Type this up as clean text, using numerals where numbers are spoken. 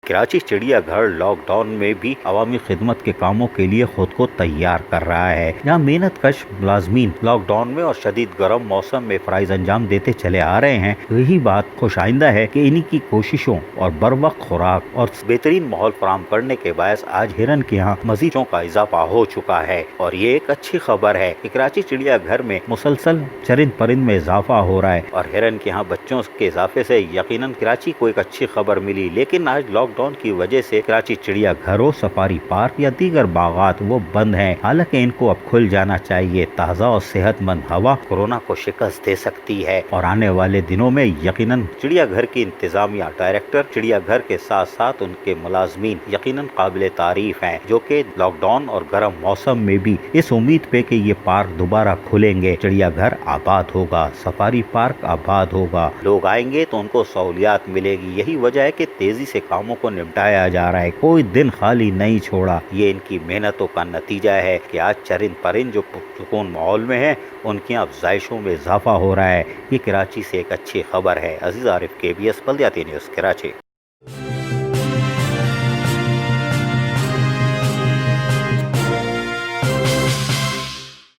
کراچی چڑیا گھر lock down میں بھی عوامی خدمت کے کاموں کے لیے خود کو تیار کر رہا ہے، جہاں محنت کش ملازمین لاک ڈاؤن میں اور شدید گرم موسم میں فرائض انجام دیتے چلے آ رہے ہیں۔ یہی بات خوش آئندہ ہے کہ انہی کی کوششوں اور بروقت خوراک اور بہترین ماحول فراہم کرنے کے باعث آج ہرن کے یہاں مزیدوں کا اضافہ ہو چکا ہے، اور یہ ایک اچھی خبر ہے کہ کراچی چڑیا گھر میں مسلسل چرند پرند میں اضافہ ہو رہا ہے، اور ہرن کے یہاں بچوں کے اضافے سے یقیناً کراچی کو ایک اچھی خبر ملی۔ لیکن آج لاک ڈاؤن کی وجہ سے کراچی چڑیا گھروں، سفاری پارک یا دیگر باغات وہ بند ہیں، حالانکہ ان کو اب کھل جانا چاہیے۔ تازہ اور صحت مند ہوا کورونا کو شکست دے سکتی ہے، اور آنے والے دنوں میں یقیناً چڑیا گھر کی انتظامیہ، ڈائریکٹر چڑیا گھر کے ساتھ ساتھ ان کے ملازمین یقیناً قابل تعریف ہیں، جو کہ لاک ڈاؤن اور گرم موسم میں بھی اس امید پہ کہ یہ پارک دوبارہ کھلیں گے، چڑیا گھر آباد ہوگا، سفاری پارک آباد ہوگا، لوگ آئیں گے تو ان کو سہولیات ملے گی۔ یہی وجہ ہے کہ تیزی سے کاموں کو نپٹایا جا رہا ہے، کوئی دن خالی نہیں چھوڑا۔ یہ ان کی محنتوں کا نتیجہ ہے کہ آج چرند پرند جو پرسکون ماحول میں ہیں، ان کی افزائشوں میں اضافہ ہو رہا ہے۔ یہ کراچی سے ایک اچھی خبر ہے۔ عزیز عارف، KBS بلدیاتی نیوز، کراچی۔